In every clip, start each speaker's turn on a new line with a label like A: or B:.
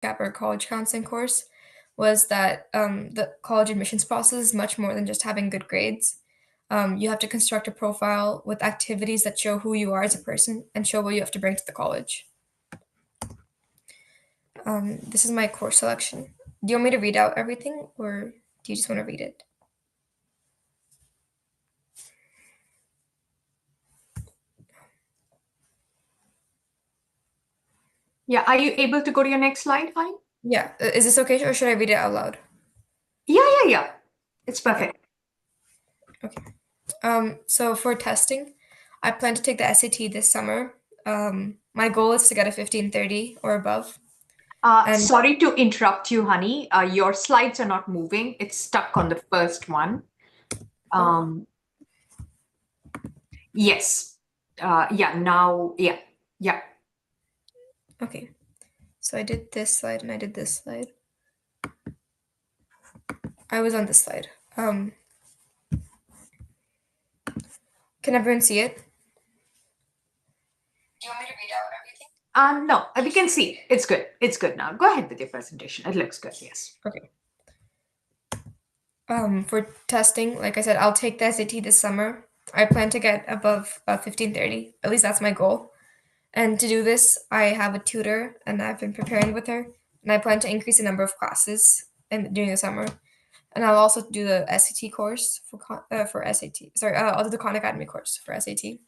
A: gap or college counseling course was that the college admissions process is much more than just having good grades. You have to construct a profile with activities that show who you are as a person and show what you have to bring to the college. This is my course selection. Do you want me to read out everything, or do you just want to read it?
B: Yeah, are you able to go to your next slide, Hein?
A: Yeah. Is this okay, or should I read it out loud?
B: Yeah. It's
A: Okay.
B: perfect.
A: Okay. So for testing, I plan to take the SAT this summer. My goal is to get a 1530 or above. And
B: Sorry to interrupt you, honey. Your slides are not moving. It's stuck on the first one.
A: oh,
B: Um, yes. Yeah, now, yeah.
A: okay. So I did this slide and I did this slide. I was on this slide. Can everyone see it? Do you want me to read out everything?
B: No, we can see. It's good. It's good now. Go ahead with your presentation. It looks good, yes.
A: Okay. For testing, like I said, I'll take the SAT this summer. I plan to get above 1530. At least that's my goal. And to do this, I have a tutor and I've been preparing with her. And I plan to increase the number of classes during the summer. And I'll also do the SAT course for SAT. Sorry, I'll do the Khan Academy course for SAT.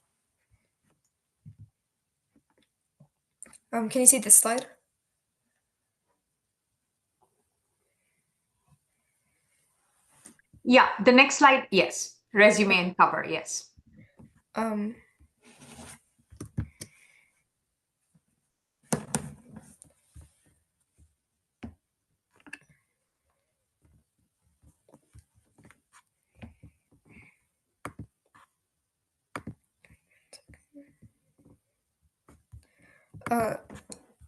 A: Can you see this slide?
B: Yeah, the next slide, yes. Resume and cover, yes.
A: Um, uh,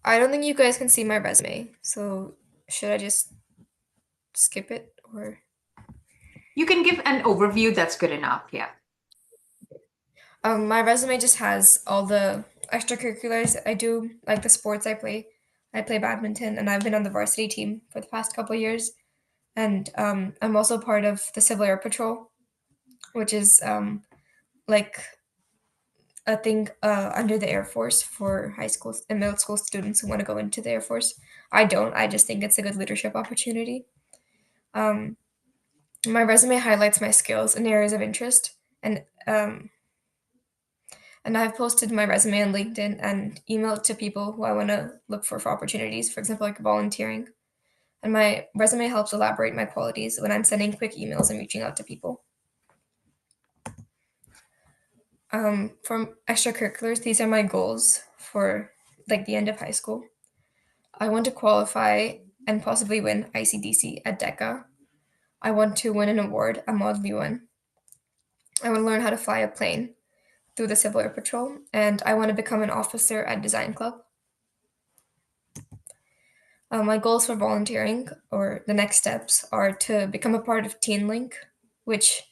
A: I don't think you guys can see my resume, so should I just skip it or?
B: You can give an overview. That's good enough, yeah.
A: My resume just has all the extracurriculars I do, like the sports I play. I play badminton, and I've been on the varsity team for the past couple of years. And I'm also part of the Civil Air Patrol, which is like a thing under the Air Force for high school and middle school students who want to go into the Air Force. I don't. I just think it's a good leadership opportunity. Um, my resume highlights my skills and areas of interest, and I've posted my resume on LinkedIn and emailed to people who I want to look for opportunities. For example, like volunteering. And my resume helps elaborate my qualities when I'm sending quick emails and reaching out to people. From extracurriculars, these are my goals for like the end of high school. I want to qualify and possibly win ICDC at DECA. I want to win an award at Model UN. I want to learn how to fly a plane through the Civil Air Patrol, and I want to become an officer at Design Club. My goals for volunteering or the next steps are to become a part of Teen Link, which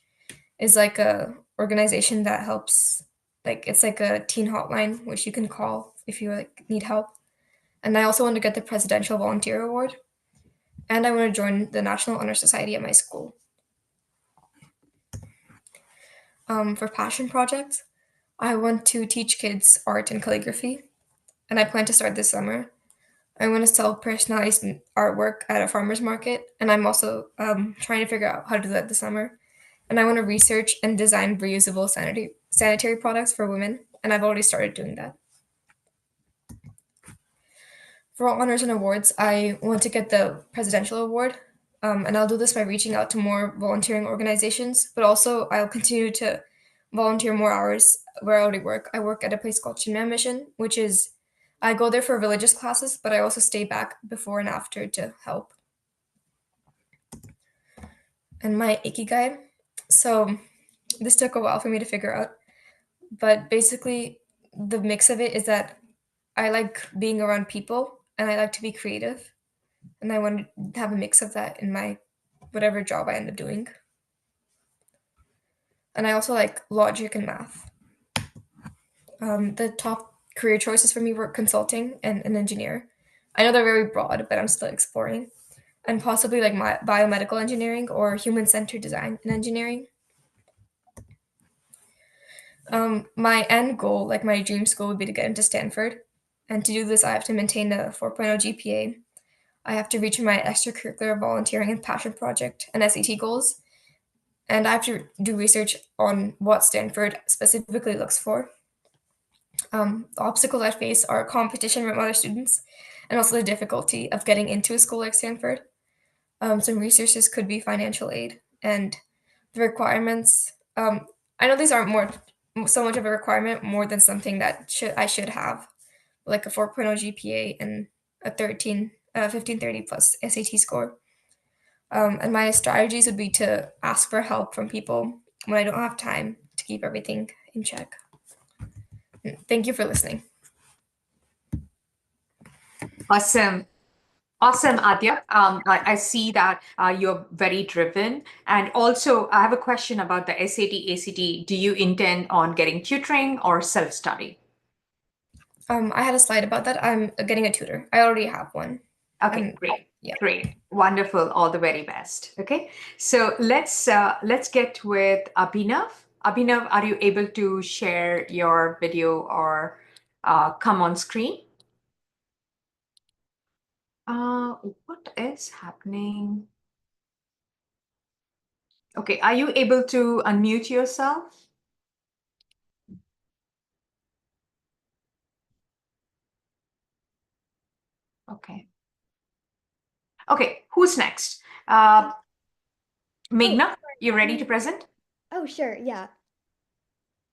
A: is like a organization that helps, like it's like a teen hotline which you can call if you like need help. And I also want to get the Presidential Volunteer Award, and I want to join the National Honor Society at my school. For passion projects, I want to teach kids art and calligraphy, and I plan to start this summer. I want to sell personalized artwork at a farmer's market, and I'm also trying to figure out how to do that this summer. And I want to research and design reusable sanitary products for women, and I've already started doing that. For honors and awards, I want to get the presidential award, and I'll do this by reaching out to more volunteering organizations, but also I'll continue to volunteer more hours where I already work. I work at a place called Chinman Mission, which is I go there for religious classes, but I also stay back before and after to help. And my ikigai, so this took a while for me to figure out, but basically the mix of it is that I like being around people and I like to be creative and I want to have a mix of that in my whatever job I end up doing. And I also like logic and math. The top career choices for me were consulting and an engineer. I know they're very broad, but I'm still exploring. And possibly like my biomedical engineering or human centered design and engineering. My end goal, like my dream school, would be to get into Stanford. And to do this, I have to maintain a 4.0 GPA. I have to reach my extracurricular volunteering and passion project and SAT goals. And I have to do research on what Stanford specifically looks for. The obstacles I face are competition with other students and also the difficulty of getting into a school like Stanford. Some resources could be financial aid and the requirements. I know these aren't more so much of a requirement more than something that I should have, like a 4.0 GPA and a 1530 plus SAT score. And my strategies would be to ask for help from people when I don't have time to keep everything in check. Thank you for listening.
B: Awesome. Awesome, Adya. I see that you're very driven. And also, I have a question about the SAT, ACT. Do you intend on getting tutoring or self-study?
A: I had a slide about that. I'm getting a tutor. I already have one.
B: Okay,
A: And
B: great.
A: yeah.
B: Great. Wonderful. All the very best. Okay. So let's get with Abhinav. Abhinav, are you able to share your video or come on screen? What is happening? Okay, are you able to unmute yourself? Okay. Okay, who's next?
C: Oh,
B: Meghna, you ready to present?
C: oh, sure. Yeah.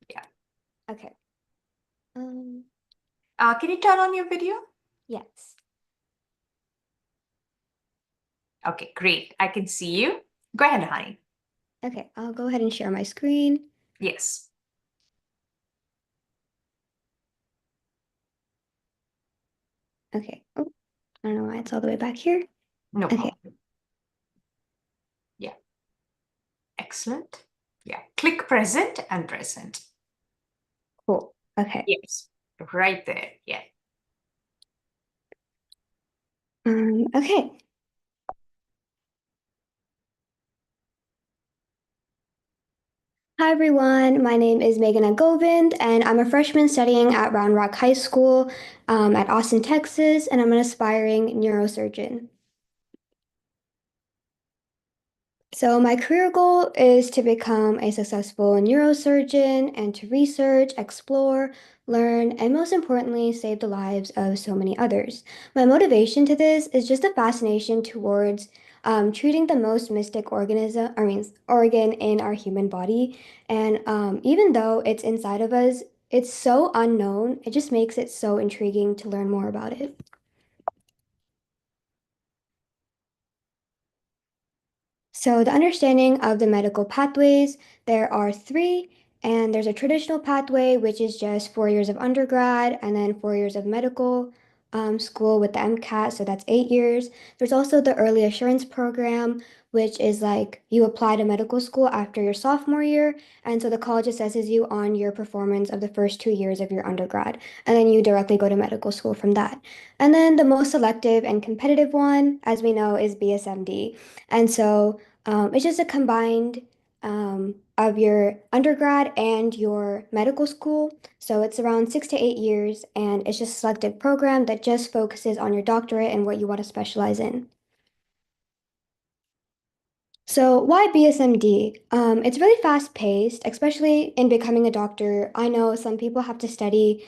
B: Yeah.
C: Okay. Um,
B: Can you turn on your video?
C: yes.
B: Okay, great. I can see you. Go ahead, honey.
C: Okay, I'll go ahead and share my screen.
B: Yes.
C: Okay. Oh, I don't know why it's all the way back here.
B: No
C: Okay.
B: problem. Yeah. Excellent. Yeah. Click present and present.
C: Cool. Okay.
B: Yes. Right there. Yeah.
C: Okay. Hi, everyone. My name is Meghana Govind, and I'm a freshman studying at Round Rock High School at Austin, Texas, and I'm an aspiring neurosurgeon. So my career goal is to become a successful neurosurgeon and to research, explore, learn, and most importantly, save the lives of so many others. My motivation to this is just a fascination towards treating the most mystic organ in our human body. And even though it's inside of us, it's so unknown. It just makes it so intriguing to learn more about it. So the understanding of the medical pathways, there are three, and there's a traditional pathway, which is just 4 years of undergrad and then 4 years of medical school with the MCAT, so that's 8 years. There's also the early assurance program, which is like you apply to medical school after your sophomore year, and so the college assesses you on your performance of the first 2 years of your undergrad, and then you directly go to medical school from that. And then the most selective and competitive one, as we know, is BSMD. And so it's just a combined of your undergrad and your medical school. So it's around 6 to 8 years, and it's just a selective program that just focuses on your doctorate and what you want to specialize in. So why BSMD? It's really fast paced, especially in becoming a doctor. I know some people have to study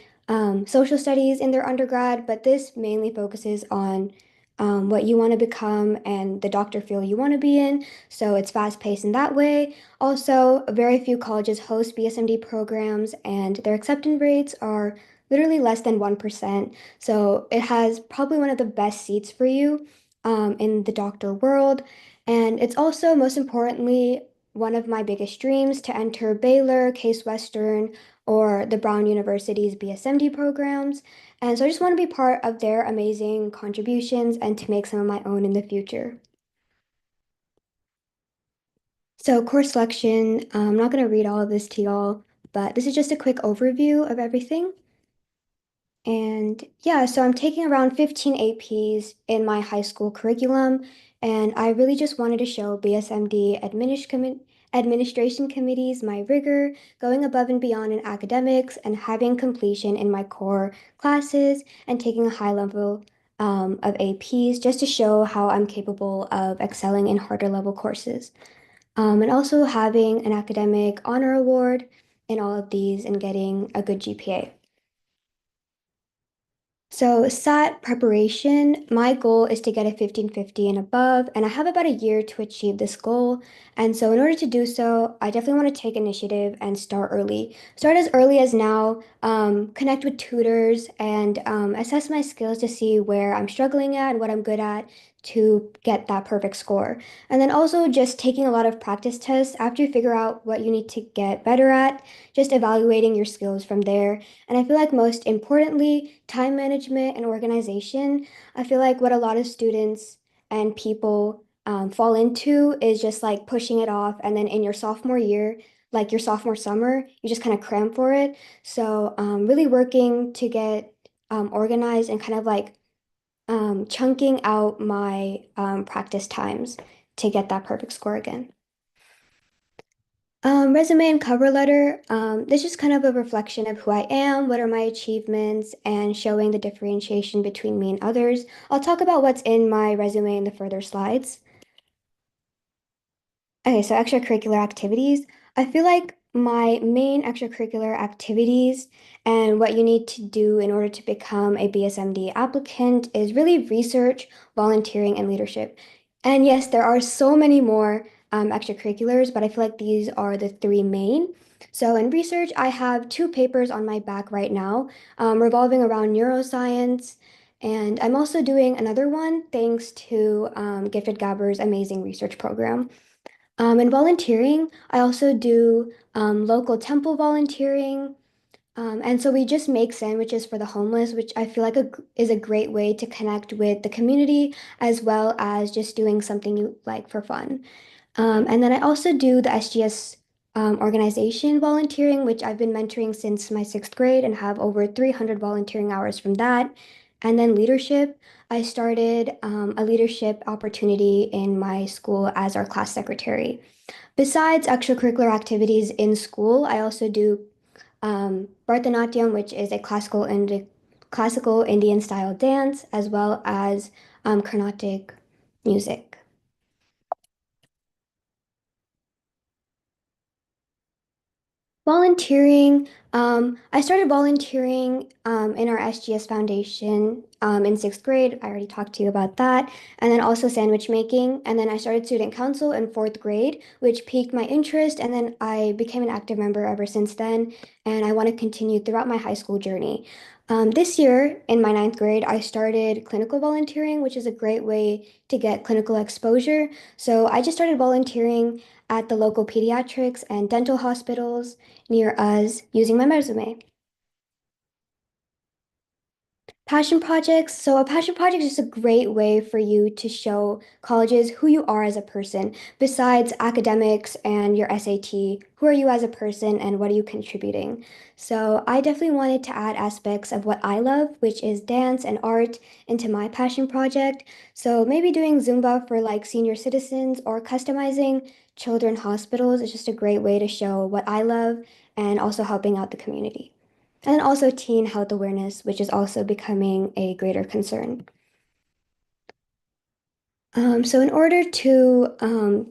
C: social studies in their undergrad, but this mainly focuses on what you want to become and the doctor field you want to be in. So it's fast paced in that way. Also, very few colleges host BSMD programs, and their acceptance rates are literally less than 1%. So it has probably one of the best seats for you in the doctor world. And it's also, most importantly, one of my biggest dreams to enter Baylor, Case Western, or the Brown University's BSMD programs. And so I just want to be part of their amazing contributions and to make some of my own in the future. So course selection, I'm not going to read all of this to y'all, but this is just a quick overview of everything. And yeah, so I'm taking around 15 APs in my high school curriculum, and I really just wanted to show BSMD administration committees my rigor, going above and beyond in academics, and having completion in my core classes, and taking a high level of APs just to show how I'm capable of excelling in harder level courses. And also having an academic honor award in all of these and getting a good GPA. So, SAT preparation, my goal is to get a 1550 and above, and I have about a year to achieve this goal. And so, in order to do so, I definitely want to take initiative and start early. Start as early as now, connect with tutors, and assess my skills to see where I'm struggling at and what I'm good at to get that perfect score. And then also just taking a lot of practice tests after you figure out what you need to get better at, just evaluating your skills from there. And I feel like most importantly, time management and organization. I feel like what a lot of students and people fall into is just like pushing it off. And then in your sophomore year, like your sophomore summer, you just kind of cram for it. So really working to get organized and kind of like chunking out my practice times to get that perfect score again. Resume and cover letter. This is kind of a reflection of who I am, what are my achievements, and showing the differentiation between me and others. I'll talk about what's in my resume in the further slides. Okay, so extracurricular activities. I feel like my main extracurricular activities and what you need to do in order to become a BSMD applicant is really research, volunteering, and leadership. And yes, there are so many more extracurriculars, but I feel like these are the three main. So in research, I have two papers on my back right now, revolving around neuroscience. And I'm also doing another one thanks to Gifted Gabber's amazing research program. And volunteering, I also do local temple volunteering. And so we just make sandwiches for the homeless, which I feel like is a great way to connect with the community as well as just doing something you like for fun. And then I also do the SGS organization volunteering, which I've been mentoring since my sixth grade and have over 300 volunteering hours from that. And then leadership, I started a leadership opportunity in my school as our class secretary. Besides extracurricular activities in school, I also do Bharatanatyam, which is a classical Indian style dance, as well as Carnatic music. Volunteering. I started volunteering in our SGS Foundation in sixth grade. I already talked to you about that. And then also sandwich making. And then I started student council in fourth grade, which piqued my interest. And then I became an active member ever since then. And I want to continue throughout my high school journey. This year, in my ninth grade, I started clinical volunteering, which is a great way to get clinical exposure. So I just started volunteering at the local pediatrics and dental hospitals near us using my resume. Passion projects. So, a passion project is a great way for you to show colleges who you are as a person. Besides academics and your SAT, who are you as a person and what are you contributing? So, I definitely wanted to add aspects of what I love, which is dance and art, into my passion project. So, maybe doing Zumba for like senior citizens or customizing children hospitals is just a great way to show what I love and also helping out the community. And then also teen health awareness, which is also becoming a greater concern. So in order to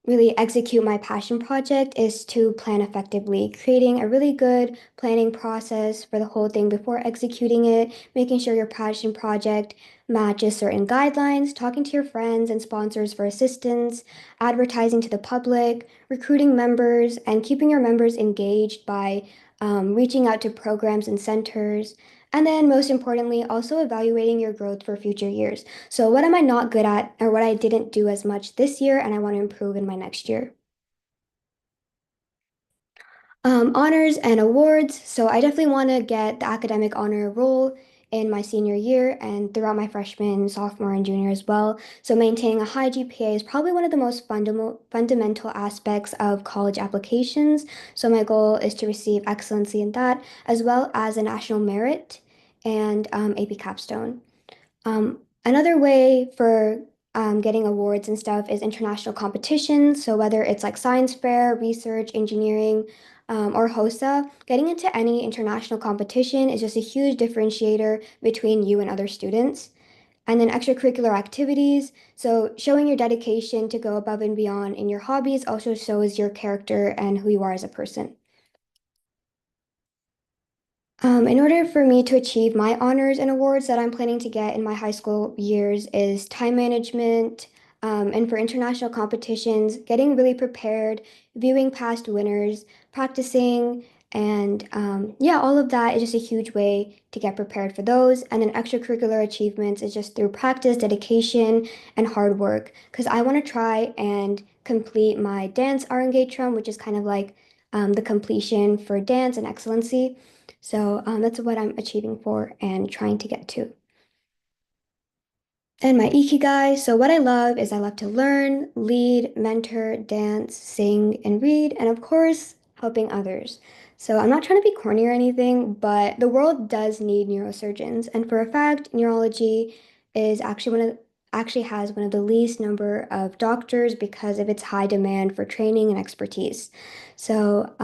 C: really execute my passion project is to plan effectively, creating a really good planning process for the whole thing before executing it, making sure your passion project matches certain guidelines, talking to your friends and sponsors for assistance, advertising to the public, recruiting members, and keeping your members engaged by reaching out to programs and centers. And then, most importantly, also evaluating your growth for future years. So, what am I not good at, or what I didn't do as much this year, and I want to improve in my next year? Honors and awards. So, I definitely want to get the academic honor roll in my senior year and throughout my freshman, sophomore, and junior as well. So, maintaining a high GPA is probably one of the most fundamental aspects of college applications. So, my goal is to receive excellency in that, as well as a national merit and AP Capstone. Another way for getting awards and stuff is international competitions. So whether it's like science fair, research, engineering, or HOSA, getting into any international competition is just a huge differentiator between you and other students. And then extracurricular activities. So showing your dedication to go above and beyond in your hobbies also shows your character and who you are as a person. In order for me to achieve my honors and awards that I'm planning to get in my high school years is time management, and for international competitions, getting really prepared, viewing past winners, practicing, and yeah, all of that is just a huge way to get prepared for those. And then extracurricular achievements is just through practice, dedication, and hard work. Because I want to try and complete my dance Arangate, which is kind of like the completion for dance and excellency. So that's what I'm achieving for and trying to get to. And my ikigai. So what I love is I love to learn, lead, mentor, dance, sing, and read, and of course, helping others. So I'm not trying to be corny or anything, but the world does need neurosurgeons, and for a fact, neurology is actually has one of the least number of doctors because of its high demand for training and expertise. So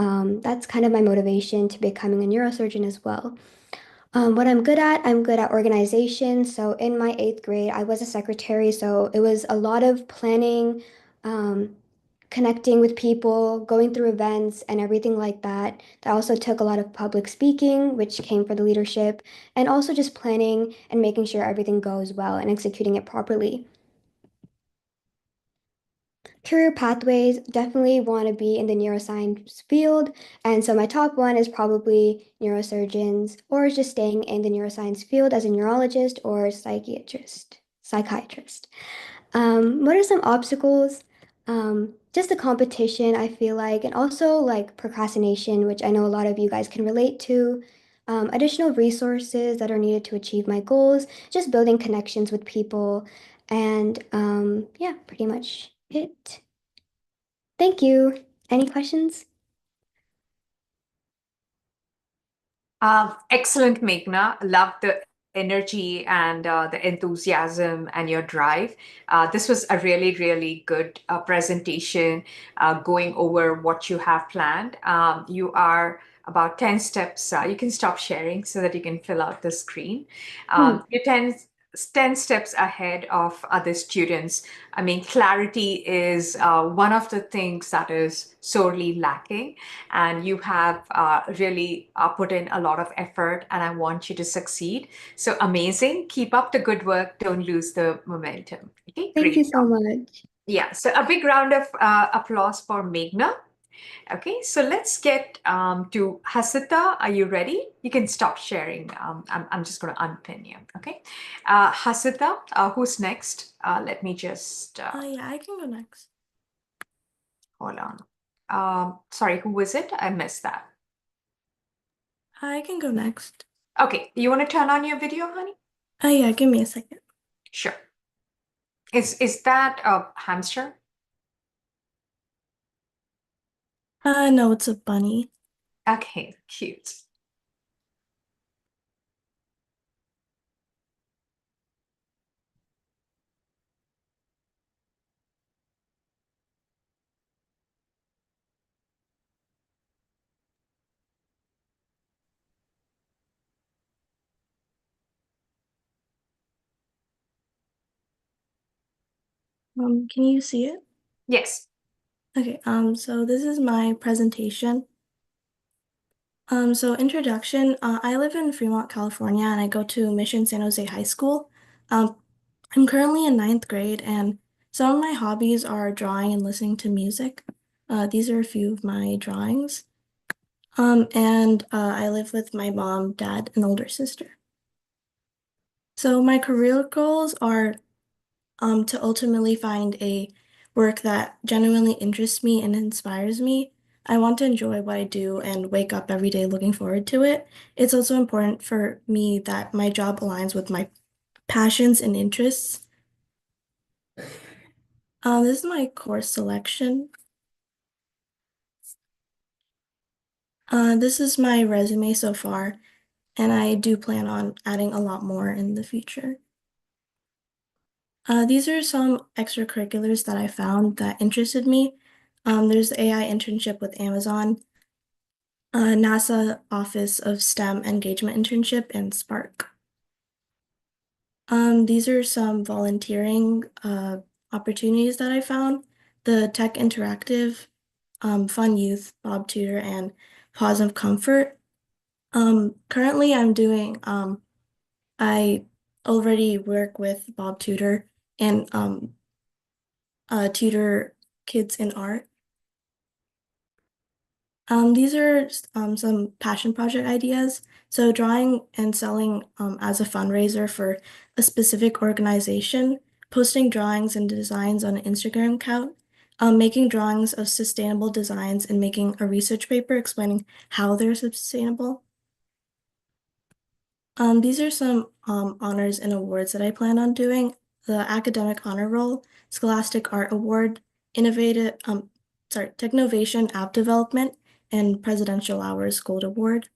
C: that's kind of my motivation to becoming a neurosurgeon as well. What I'm good at organization. So in my eighth grade, I was a secretary. So it was a lot of planning, um, connecting with people, going through events, and everything like that. That also took a lot of public speaking, which came for the leadership, and also just planning and making sure everything goes well and executing it properly. Career pathways, definitely want to be in the neuroscience field. And so my top one is probably neurosurgeons or just staying in the neuroscience field as a neurologist or psychiatrist. What are some obstacles? Just the competition, I feel like, and also like procrastination, which I know a lot of you guys can relate to. Additional resources that are needed to achieve my goals, just building connections with people, and yeah, pretty much it. Thank you. Any questions?
B: Excellent, Meghna. Love the energy and the enthusiasm and your drive. This was a really, really good presentation going over what you have planned. You are about 10 steps. You can stop sharing so that you can fill out the screen.
C: Hmm.
B: You're 10 steps ahead of other students. I mean, clarity is one of the things that is sorely lacking, and you have really put in a lot of effort, and I want you to succeed. So amazing. Keep up the good work. Don't lose the momentum. Okay,
C: Thank you
B: great
C: so
B: job.
C: much.
B: Yeah, so a big round of applause for Meghna. Okay, so let's get to Hasita. Are you ready? You can stop sharing. I'm just going to unpin you. Okay, Hasita, who's next? Let me just
D: Yeah, I can go next.
B: hold on. Sorry, who was it? I missed that.
D: I can go next.
B: Okay, you want to turn on your video, honey?
D: Yeah, give me a second.
B: Sure. Is that a hamster?
D: No, it's a bunny.
B: Okay, cute.
D: Can you see it?
B: Yes.
D: Okay, so this is my presentation. So introduction, I live in Fremont, California, and I go to Mission San Jose High School. I'm currently in ninth grade, and some of my hobbies are drawing and listening to music. These are a few of my drawings. And I live with my mom, dad, and older sister. So my career goals are to ultimately find a work that genuinely interests me and inspires me. I want to enjoy what I do and wake up every day looking forward to it. It's also important for me that my job aligns with my passions and interests. This is my course selection. This is my resume so far. and I do plan on adding a lot more in the future. These are some extracurriculars that I found that interested me. There's the AI internship with Amazon, NASA Office of STEM Engagement Internship, and Spark. These are some volunteering opportunities that I found. The Tech Interactive, Fun Youth, Bob Tutor, and Pause of Comfort. Currently I'm doing, I already work with Bob Tutor and tutor kids in art. These are some passion project ideas. So drawing and selling as a fundraiser for a specific organization, posting drawings and designs on an Instagram account, making drawings of sustainable designs, and making a research paper explaining how they're sustainable. These are some honors and awards that I plan on doing. The Academic Honor Roll, Scholastic Art Award, Technovation App Development, and Presidential Hours Gold Award.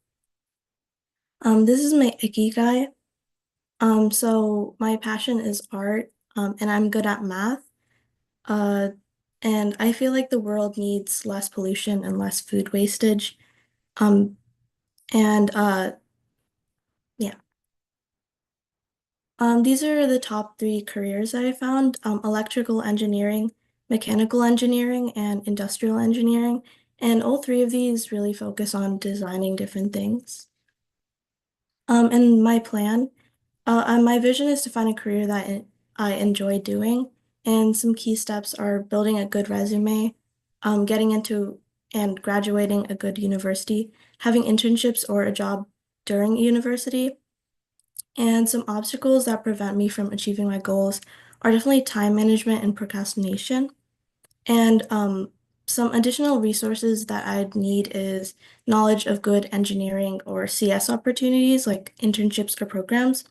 D: This is my ikigai. So my passion is art, and I'm good at math. And I feel like the world needs less pollution and less food wastage. And yeah. These are the top 3 careers that I found, electrical engineering, mechanical engineering, and industrial engineering. And all 3 of these really focus on designing different things. And my plan, my vision is to find a career that I enjoy doing. And some key steps are building a good resume, getting into and graduating a good university, having internships or a job during university. And some obstacles that prevent me from achieving my goals are definitely time management and procrastination. And some additional resources that I'd need is knowledge of good engineering or CS opportunities like internships or programs.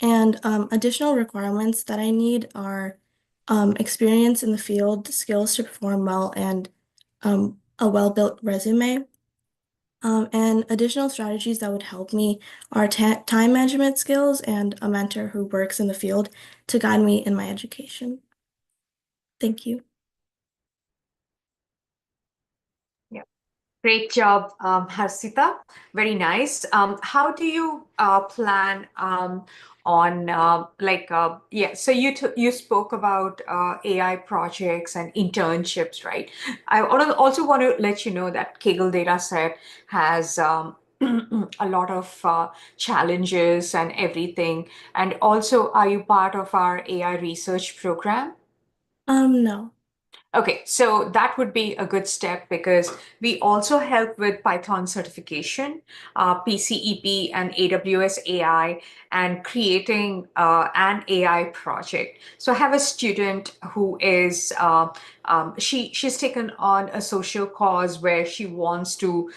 D: And additional requirements that I need are experience in the field, skills to perform well, and a well-built resume. And additional strategies that would help me are time management skills and a mentor who works in the field to guide me in my education. Thank you.
B: Yeah. Great job, Harsita. Very nice. How do you plan on yeah? So you spoke about AI projects and internships, right? I also want to let you know that Kaggle Dataset has a lot of challenges and everything. And also, are you part of our AI research program?
D: No.
B: Okay, so that would be a good step because we also help with Python certification, PCEP, and AWS AI, and creating an AI project. So I have a student who is she's taken on a social cause where she wants to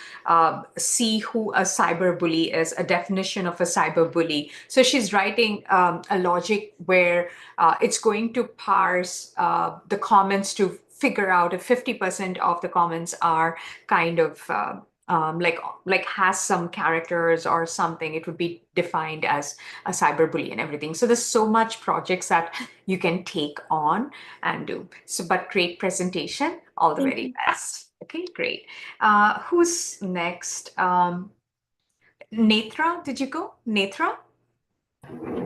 B: see who a cyberbully is, a definition of a cyberbully. So she's writing a logic where it's going to parse the comments to figure out if 50% of the comments are kind of like has some characters or something, it would be defined as a cyberbully and everything. So there's so much projects that you can take on and do. So, but great presentation. All the
D: Thank
B: very
D: you.
B: best. Okay, great. Who's next? Netra, did you go? Netra?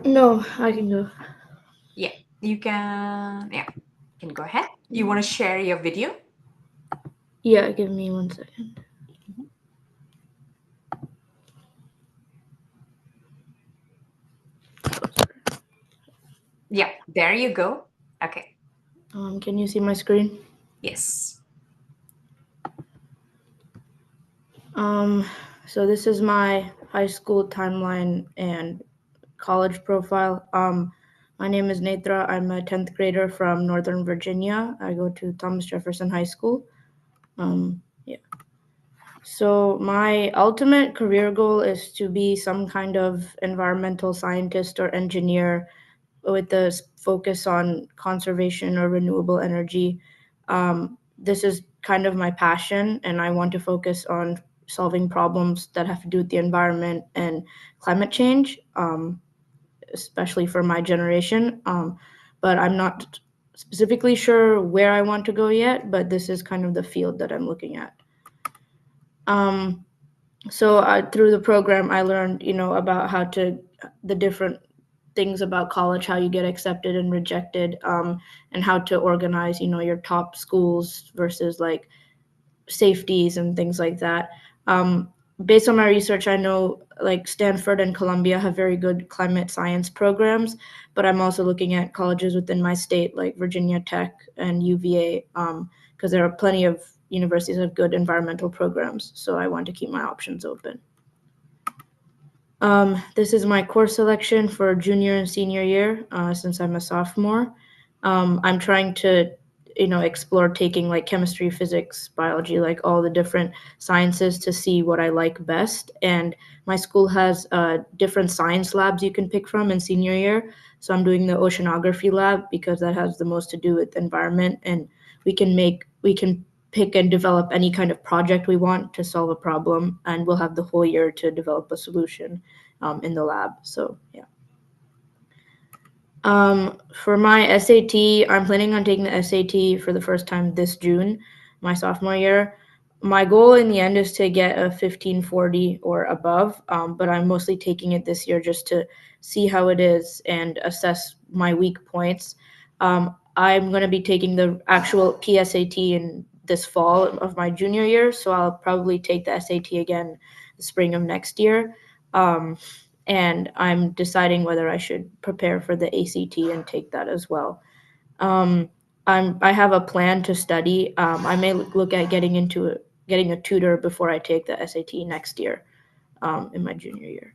E: No, I can go.
B: Yeah, you can. Yeah, you can go ahead. You want to share your video?
E: Yeah, give me 1 second.
B: Yeah, there you go. Okay.
E: Can you see my screen?
B: Yes.
E: So this is my high school timeline and college profile. My name is Netra. I'm a 10th grader from Northern Virginia. I go to Thomas Jefferson High School. Yeah. So my ultimate career goal is to be some kind of environmental scientist or engineer with the focus on conservation or renewable energy. This is kind of my passion, and I want to focus on solving problems that have to do with the environment and climate change, especially for my generation. But I'm not specifically sure where I want to go yet, but this is kind of the field that I'm looking at. So through the program, I learned, about the different things about college, how you get accepted and rejected, and how to organize, your top schools versus like safeties and things like that. Based on my research, I know like Stanford and Columbia have very good climate science programs, but I'm also looking at colleges within my state like Virginia Tech and UVA, because there are plenty of universities that have good environmental programs. So I want to keep my options open. This is my course selection for junior and senior year, since I'm a sophomore. I'm trying to, explore taking like chemistry, physics, biology, like all the different sciences to see what I like best. And my school has different science labs you can pick from in senior year. So I'm doing the oceanography lab because that has the most to do with environment, and we can pick and develop any kind of project we want to solve a problem, and we'll have the whole year to develop a solution in the lab. So yeah. For my SAT, I'm planning on taking the SAT for the first time this June, my sophomore year. My goal in the end is to get a 1540 or above, but I'm mostly taking it this year just to see how it is and assess my weak points. I'm going to be taking the actual PSAT in this fall of my junior year, so I'll probably take the SAT again the spring of next year. And I'm deciding whether I should prepare for the ACT and take that as well. I have a plan to study. I may look at getting a tutor before I take the SAT next year, in my junior year.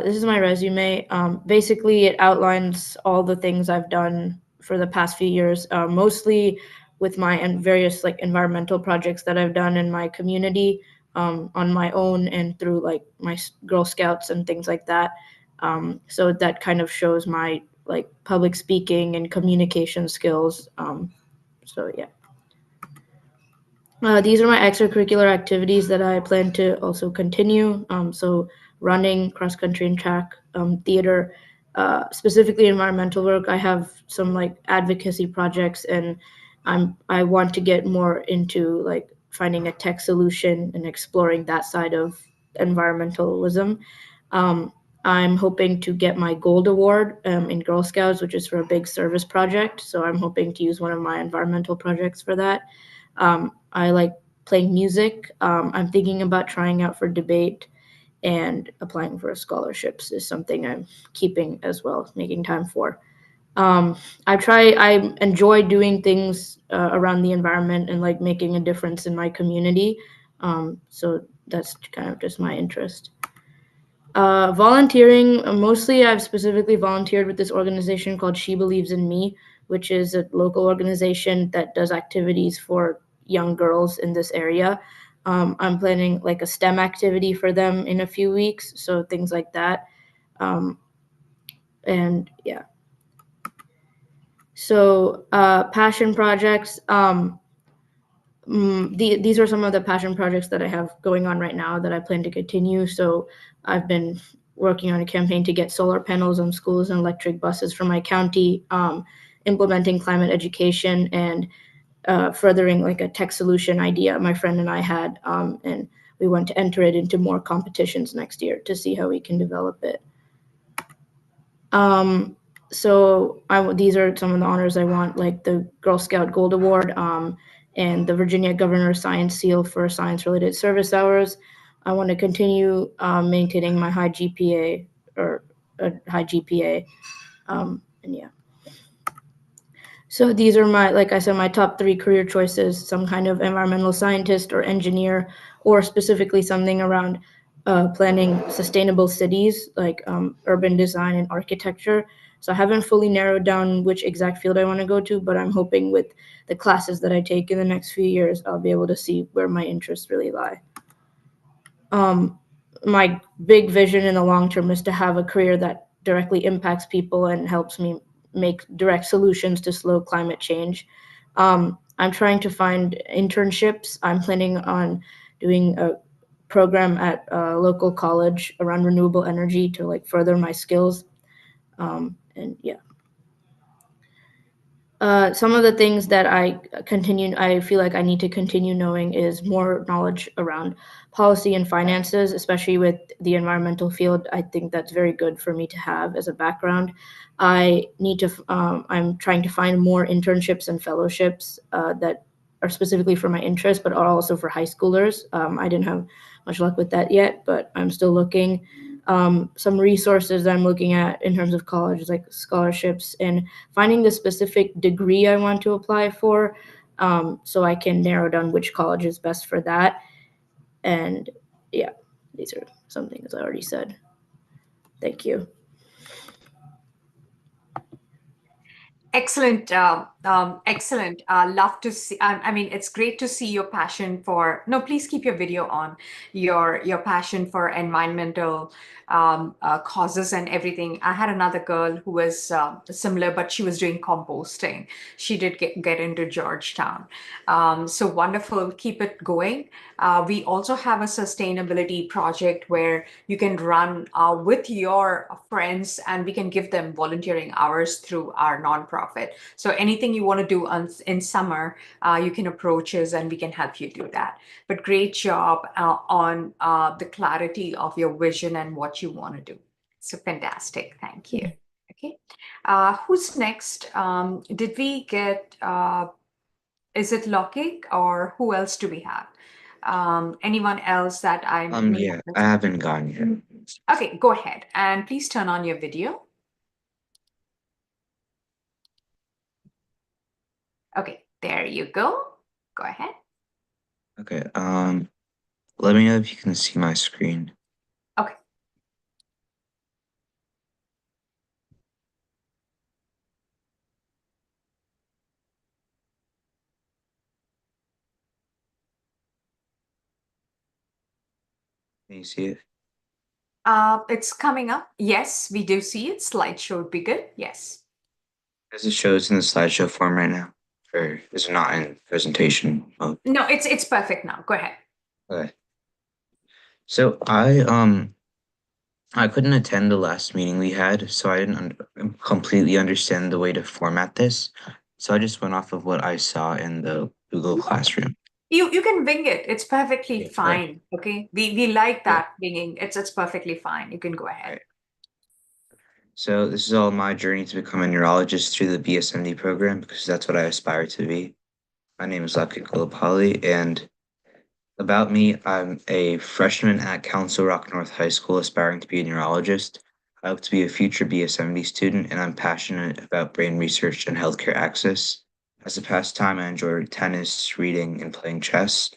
E: This is my resume. Basically, it outlines all the things I've done for the past few years, mostly with my various like environmental projects that I've done in my community, on my own and through like my Girl Scouts and things like that. So that kind of shows my like public speaking and communication skills. So yeah. These are my extracurricular activities that I plan to also continue. So running, cross country and track, theater, specifically environmental work. I have some like advocacy projects, and I want to get more into like finding a tech solution and exploring that side of environmentalism. I'm hoping to get my gold award in Girl Scouts, which is for a big service project. So I'm hoping to use one of my environmental projects for that. I like playing music. I'm thinking about trying out for debate, and applying for scholarships is something I'm keeping as well, making time for. I enjoy doing things around the environment and like making a difference in my community. So that's kind of just my interest. Volunteering, mostly I've specifically volunteered with this organization called She Believes in Me, which is a local organization that does activities for young girls in this area. I'm planning like a STEM activity for them in a few weeks, so things like that. And yeah. So passion projects. These are some of the passion projects that I have going on right now that I plan to continue. So I've been working on a campaign to get solar panels on schools and electric buses for my county, implementing climate education, and furthering like a tech solution idea my friend and I had, and we want to enter it into more competitions next year to see how we can develop it. So these are some of the honors I want, like the Girl Scout Gold Award, and the Virginia Governor Science Seal for science-related service hours. I want to continue maintaining my high GPA or a high GPA, and yeah. So these are like I said, my top 3 career choices: some kind of environmental scientist or engineer, or specifically something around planning sustainable cities, like urban design and architecture. So I haven't fully narrowed down which exact field I want to go to, but I'm hoping with the classes that I take in the next few years, I'll be able to see where my interests really lie. My big vision in the long term is to have a career that directly impacts people and helps me make direct solutions to slow climate change. I'm trying to find internships. I'm planning on doing a program at a local college around renewable energy to like further my skills. And yeah. Some of the things that I feel like I need to continue knowing is more knowledge around policy and finances, especially with the environmental field. I think that's very good for me to have as a background. I need to, I'm trying to find more internships and fellowships that are specifically for my interest, but are also for high schoolers. I didn't have much luck with that yet, but I'm still looking. Some resources that I'm looking at in terms of college, like scholarships and finding the specific degree I want to apply for, so I can narrow down which college is best for that. And yeah, these are some things I already said. Thank you.
B: Excellent, excellent. Love to see. I mean, it's great to see your passion for. No, please keep your video on. Your passion for environmental causes and everything. I had another girl who was similar, but she was doing composting. She did get into Georgetown. So wonderful. Keep it going. We also have a sustainability project where you can run with your friends, and we can give them volunteering hours through our nonprofit. So anything you want to do in summer, you can approach us and we can help you do that. But great job on the clarity of your vision and what you want to do. So fantastic. Thank you. Okay. Who's next? Did we get, is it Lokik, or who else do we have? Anyone else that I may
F: Yeah, I haven't gone yet.
B: Okay, go ahead and please turn on your video. Okay, there you go. Go ahead.
F: Okay, let me know if you can see my screen.
B: Okay.
F: Can you see it?
B: It's coming up. Yes, we do see it. Slideshow would be good. Yes.
F: Does it show it's in the slideshow form right now? Or is it not in presentation mode?
B: No, it's perfect now. Go ahead.
F: Okay. So I couldn't attend the last meeting we had, so I didn't completely understand the way to format this. So I just went off of what I saw in the Google Classroom.
B: You can wing it. It's perfectly
F: Yeah,
B: fine. Okay. We like
F: Yeah.
B: that winging. It's perfectly fine. You can go ahead.
F: Right. So this is all my journey to become a neurologist through the BSMD program, because that's what I aspire to be. My name is Lapkit Golapalli, and about me, I'm a freshman at Council Rock North High School aspiring to be a neurologist. I hope to be a future BSMD student, and I'm passionate about brain research and healthcare access. As a pastime, I enjoy tennis, reading, and playing chess.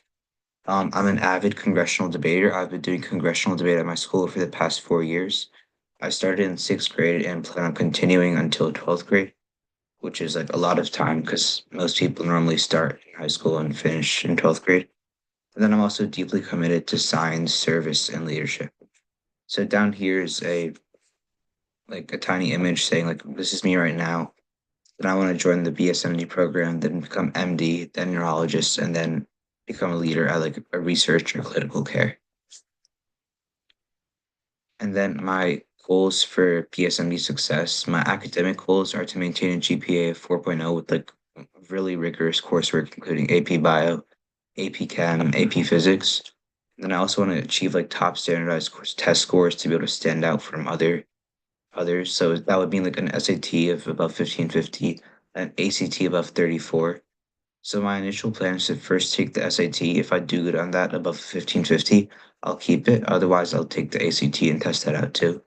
F: I'm an avid congressional debater. I've been doing congressional debate at my school for the past 4 years. I started in 6th grade and plan on continuing until 12th grade, which is like a lot of time because most people normally start in high school and finish in 12th grade. And then I'm also deeply committed to science, service, and leadership. So down here is a tiny image saying like, this is me right now. Then I want to join the BSMD program, then become MD, then neurologist, and then become a leader at like a research or clinical care. And then my goals for BSMD success, my academic goals are to maintain a GPA of 4.0 with like really rigorous coursework, including AP Bio, AP Chem, AP Physics. And then I also want to achieve like top standardized test scores to be able to stand out from others. So that would mean like an SAT of above 1550, an ACT above 34. So my initial plan is to first take the SAT. If I do good on that above 1550, I'll keep it. Otherwise, I'll take the ACT and test that out too.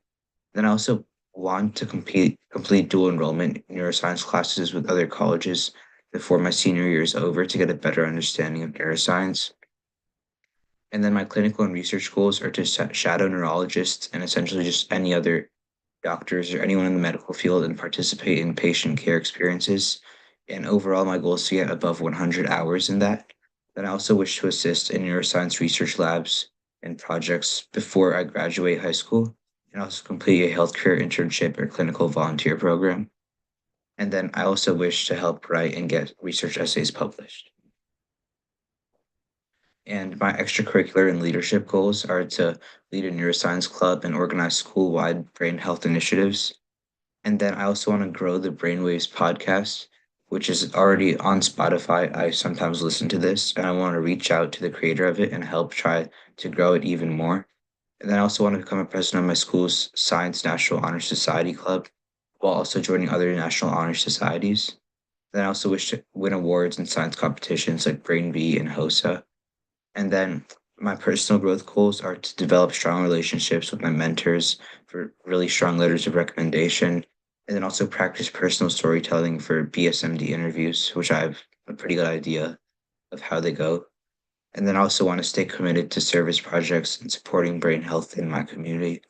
F: Then I also want to complete dual enrollment neuroscience classes with other colleges before my senior year is over to get a better understanding of neuroscience. And then my clinical and research goals are to shadow neurologists and essentially just any other doctors or anyone in the medical field and participate in patient care experiences. And overall, my goal is to get above 100 hours in that. Then I also wish to assist in neuroscience research labs and projects before I graduate high school, and also complete a healthcare internship or clinical volunteer program. And then I also wish to help write and get research essays published. And my extracurricular and leadership goals are to lead a neuroscience club and organize school-wide brain health initiatives. And then I also want to grow the Brainwaves podcast, which is already on Spotify. I sometimes listen to this, and I want to reach out to the creator of it and help try to grow it even more. And then I also want to become a president of my school's Science National Honor Society Club, while also joining other national honor societies. Then I also wish to win awards in science competitions like Brain Bee and HOSA. And then my personal growth goals are to develop strong relationships with my mentors for really strong letters of recommendation, and then also practice personal storytelling for BSMD interviews, which I have a pretty good idea of how they go. And then I also want to stay committed to service projects and supporting brain health in my community.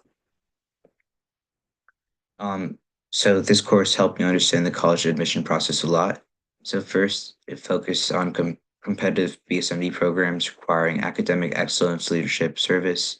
F: So this course helped me understand the college admission process a lot. So first, it focused on competitive BSMD programs requiring academic excellence, leadership, service.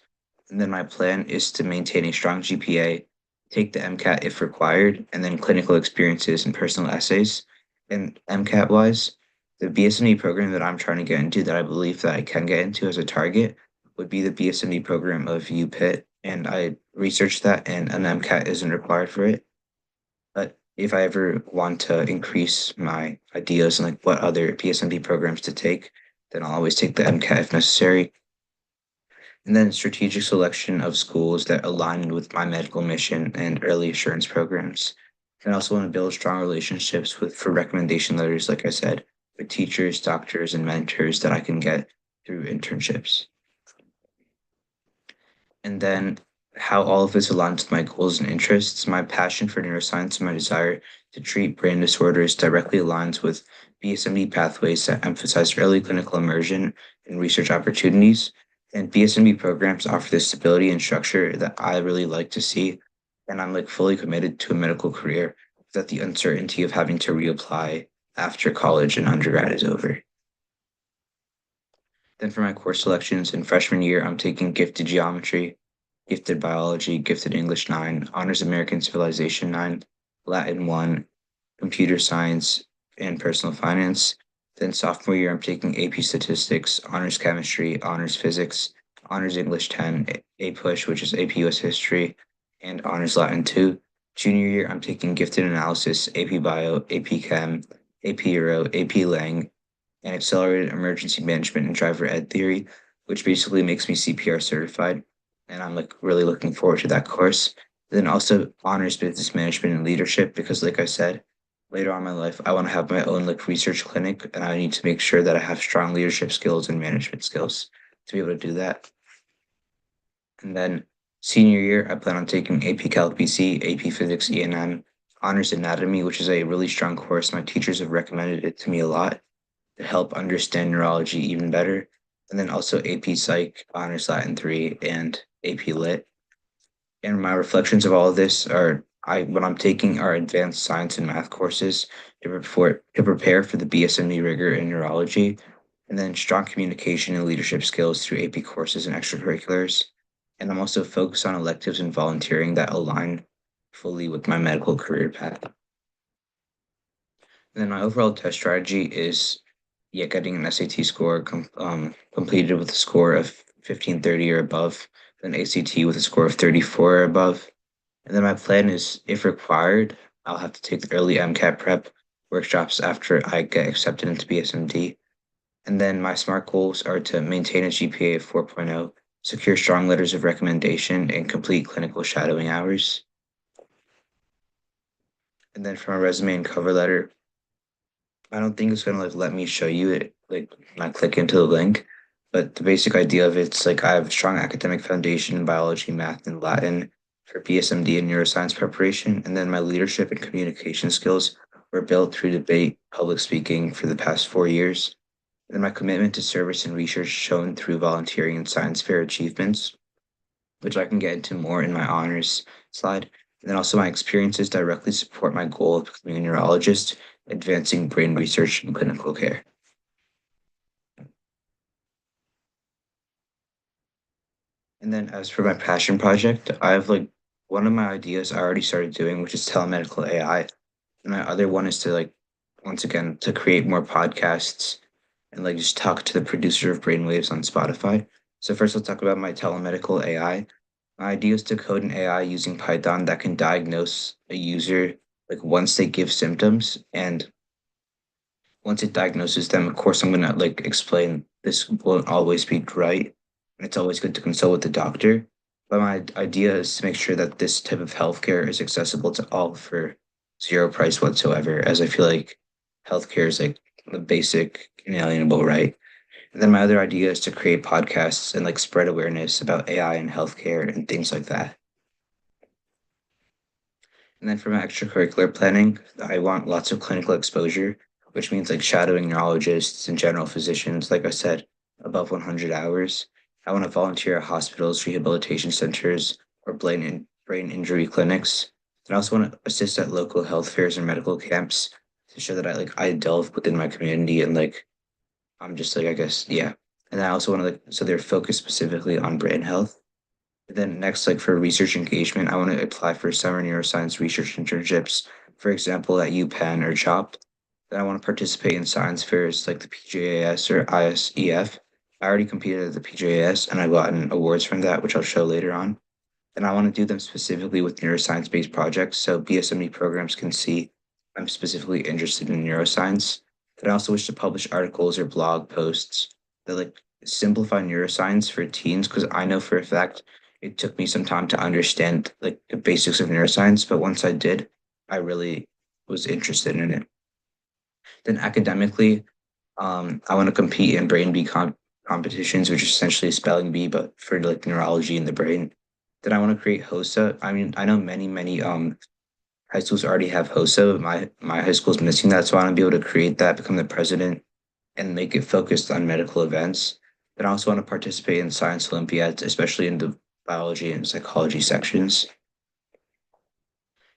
F: And then my plan is to maintain a strong GPA, take the MCAT if required, and then clinical experiences and personal essays. And MCAT wise, the BSMD program that I'm trying to get into that I believe that I can get into as a target would be the BSMD program of UPitt. And I researched that, and an MCAT isn't required for it. But if I ever want to increase my ideas and like what other PSMD programs to take, then I'll always take the MCAT if necessary. And then strategic selection of schools that align with my medical mission and early assurance programs. And I also want to build strong relationships with for recommendation letters, like I said, with teachers, doctors, and mentors that I can get through internships. And then how all of this aligns with my goals and interests, my passion for neuroscience and my desire to treat brain disorders directly aligns with BSMD pathways that emphasize early clinical immersion and research opportunities. And BSMD programs offer the stability and structure that I really like to see. And I'm like fully committed to a medical career without the uncertainty of having to reapply after college and undergrad is over. Then for my course selections in freshman year, I'm taking gifted geometry, gifted biology, gifted English 9, honors American Civilization 9, Latin 1, computer science, and personal finance. Then sophomore year, I'm taking AP statistics, honors chemistry, honors physics, honors English 10, APUSH, which is AP US history, and honors Latin 2. Junior year, I'm taking gifted analysis, AP bio, AP chem, AP Euro, AP Lang, and accelerated emergency management and driver ed theory, which basically makes me CPR certified. And I'm like really looking forward to that course. Then also honors business management and leadership, because like I said, later on in my life, I want to have my own like research clinic, and I need to make sure that I have strong leadership skills and management skills to be able to do that. And then senior year, I plan on taking AP Calc BC, AP Physics E&M, honors anatomy, which is a really strong course. My teachers have recommended it to me a lot to help understand neurology even better. And then also AP Psych, honors Latin 3, and AP Lit. And my reflections of all of this are what I'm taking are advanced science and math courses to prepare for the BSME rigor in neurology, and then strong communication and leadership skills through AP courses and extracurriculars. And I'm also focused on electives and volunteering that align fully with my medical career path. And then my overall test strategy is getting an SAT score completed with a score of 1530 or above, then ACT with a score of 34 or above. And then my plan is, if required, I'll have to take the early MCAT prep workshops after I get accepted into BSMD. And then my SMART goals are to maintain a GPA of 4.0, secure strong letters of recommendation, and complete clinical shadowing hours. And then for my resume and cover letter, I don't think it's gonna like let me show you it, like not click into the link. But the basic idea of it's like I have a strong academic foundation in biology, math, and Latin for BSMD and neuroscience preparation. And then my leadership and communication skills were built through debate, public speaking for the past 4 years. And then my commitment to service and research shown through volunteering and science fair achievements, which I can get into more in my honors slide. And then also my experiences directly support my goal of becoming a neurologist, advancing brain research and clinical care. And then as for my passion project, I have like one of my ideas I already started doing, which is telemedical AI. And my other one is to like, once again, to create more podcasts and like just talk to the producer of Brainwaves on Spotify. So first, let's talk about my telemedical AI. My idea is to code an AI using Python that can diagnose a user like once they give symptoms, and once it diagnoses them, of course, I'm gonna like explain this won't always be right, and it's always good to consult with the doctor. But my idea is to make sure that this type of healthcare is accessible to all for zero price whatsoever, as I feel like healthcare is like the basic inalienable right. And then my other idea is to create podcasts and like spread awareness about AI and healthcare and things like that. And then for my extracurricular planning, I want lots of clinical exposure, which means like shadowing neurologists and general physicians, like I said, above 100 hours. I want to volunteer at hospitals, rehabilitation centers, or brain injury clinics. And I also want to assist at local health fairs and medical camps to show that I delve within my community and like I'm just like I guess yeah. And I also want to like so they're focused specifically on brain health. Then next, like for research engagement, I want to apply for summer neuroscience research internships, for example, at UPenn or CHOP. Then I want to participate in science fairs like the PJAS or ISEF. I already competed at the PJAS and I've gotten awards from that, which I'll show later on. And I want to do them specifically with neuroscience-based projects so BSME programs can see I'm specifically interested in neuroscience. Then I also wish to publish articles or blog posts that like simplify neuroscience for teens because I know for a fact it took me some time to understand like the basics of neuroscience, but once I did, I really was interested in it. Then academically, I want to compete in brain bee competitions, which is essentially spelling bee, but for like neurology in the brain. Then I want to create HOSA. I mean, I know many high schools already have HOSA, but my high school is missing that, so I want to be able to create that, become the president, and make it focused on medical events. Then I also want to participate in science Olympiads, especially in the biology and psychology sections.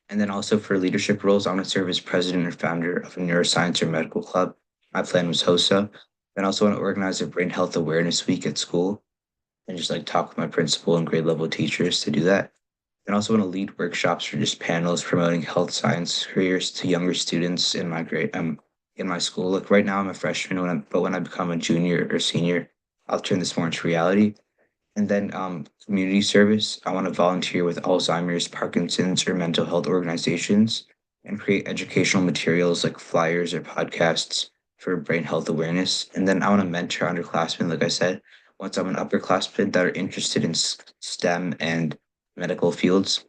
F: And then also for leadership roles, I want to serve as president or founder of a neuroscience or medical club. My plan was HOSA. Then I also want to organize a brain health awareness week at school and just like talk with my principal and grade level teachers to do that. And also want to lead workshops for just panels promoting health science careers to younger students in my grade in my school. Like right now I'm a freshman but when I become a junior or senior, I'll turn this more into reality. And then community service, I want to volunteer with Alzheimer's, Parkinson's, or mental health organizations and create educational materials like flyers or podcasts for brain health awareness. And then I want to mentor underclassmen, like I said, once I'm an upperclassman that are interested in STEM and medical fields.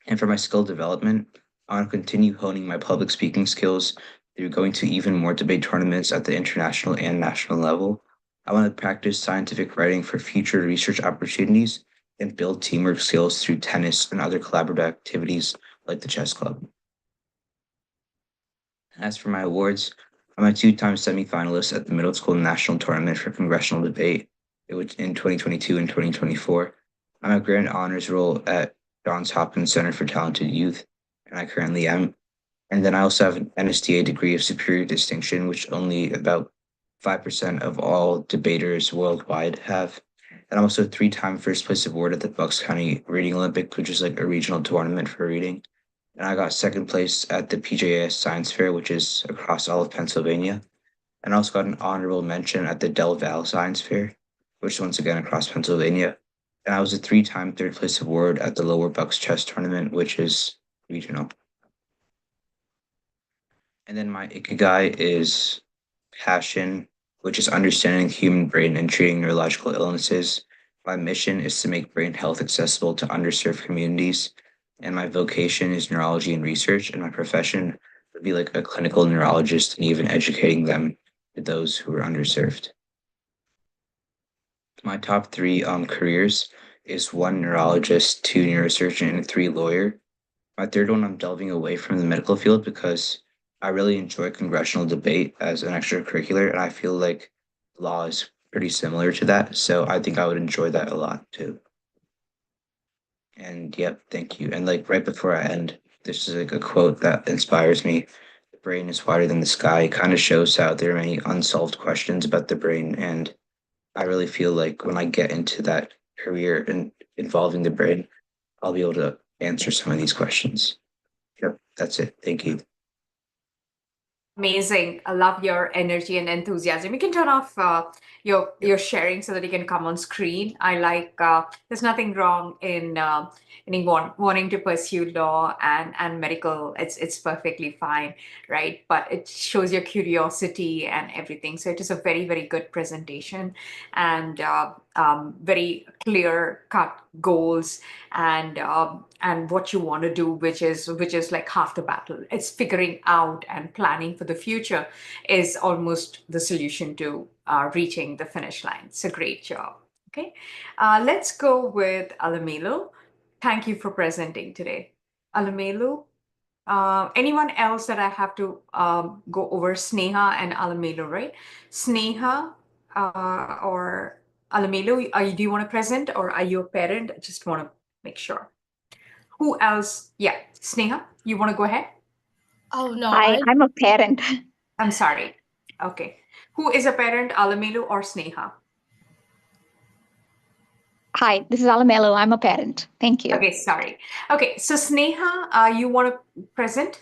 F: And for my skill development, I want to continue honing my public speaking skills through going to even more debate tournaments at the international and national level. I want to practice scientific writing for future research opportunities and build teamwork skills through tennis and other collaborative activities like the chess club. As for my awards, I'm a two-time semifinalist at the middle school national tournament for congressional debate, which in 2022 and 2024. I'm a grand honors roll at Johns Hopkins Center for Talented Youth, and I currently am. And then I also have an NSTA degree of superior distinction, which only about 5% of all debaters worldwide have. And I'm also a three-time first place award at the Bucks County Reading Olympics, which is like a regional tournament for reading. And I got second place at the PJS Science Fair, which is across all of Pennsylvania. And I also got an honorable mention at the Del Val Science Fair, which is once again across Pennsylvania. And I was a three-time third place award at the Lower Bucks Chess Tournament, which is regional. And then my ikigai is passion, which is understanding the human brain and treating neurological illnesses. My mission is to make brain health accessible to underserved communities. And my vocation is neurology and research. And my profession would be like a clinical neurologist and even educating them to those who are underserved. My top three careers is one neurologist, two neurosurgeon, and three lawyer. My third one, I'm delving away from the medical field because I really enjoy congressional debate as an extracurricular, and I feel like law is pretty similar to that. So I think I would enjoy that a lot too. And yep, thank you. And like right before I end, this is like a quote that inspires me. The brain is wider than the sky. It kind of shows how there are many unsolved questions about the brain. And I really feel like when I get into that career and involving the brain, I'll be able to answer some of these questions. Yep, that's it. Thank you.
B: Amazing. I love your energy and enthusiasm. You can turn off your sharing so that you can come on screen. I like there's nothing wrong in anyone wanting to pursue law and medical. It's perfectly fine, right? But it shows your curiosity and everything. So it is a very, very good presentation and very clear cut goals and what you want to do, which is like half the battle. It's figuring out and planning for the future is almost the solution to reaching the finish line. It's a great job. Okay, let's go with Alamelu. Thank you for presenting today, Alamelu. Anyone else that I have to go over? Sneha and Alamelu, right? Sneha or Alamelu, do you want to present or are you a parent? I just want to make sure. Who else? Yeah, Sneha, you want to go ahead?
G: Oh, no,
H: I'm a parent.
B: I'm sorry. Okay. Who is a parent, Alamelu or Sneha?
H: Hi, this is Alamelu. I'm a parent. Thank you.
B: Okay, sorry. Okay, so Sneha, you want to present?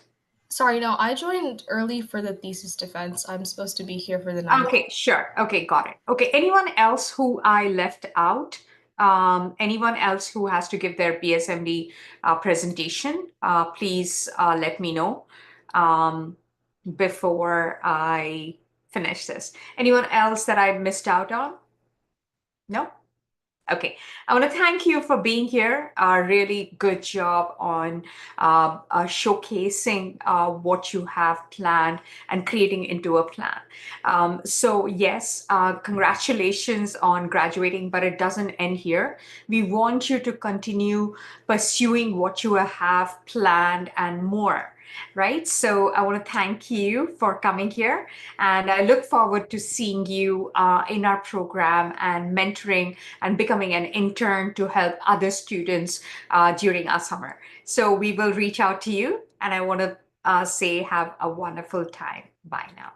G: sorry, no, I joined early for the thesis defense. I'm supposed to be here for the 9.
B: Okay, sure. Okay, got it. Okay, anyone else who I left out? Anyone else who has to give their PSMD presentation? Please let me know before I finish this. Anyone else that I missed out on? No? Okay, I want to thank you for being here. Really good job on showcasing what you have planned and creating into a plan. So yes, congratulations on graduating, but it doesn't end here. We want you to continue pursuing what you have planned and more. Right. So I want to thank you for coming here. And I look forward to seeing you in our program and mentoring and becoming an intern to help other students during our summer. So we will reach out to you. And I want to say have a wonderful time. Bye now.